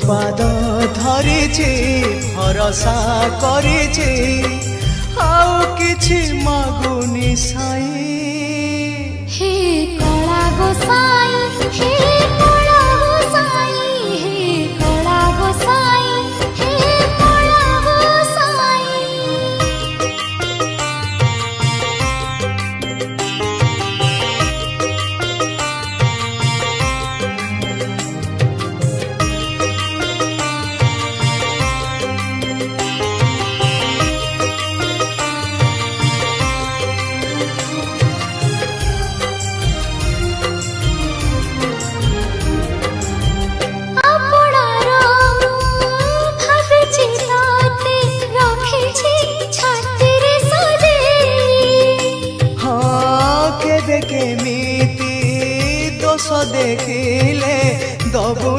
पाद धरिछि भरोसा करिछि आउ किछि मागुनी साई हे कला गोसाई हे कला गोसाई हे कला गोसाई हे कला गोसाई केमिति दोष देखिले दबु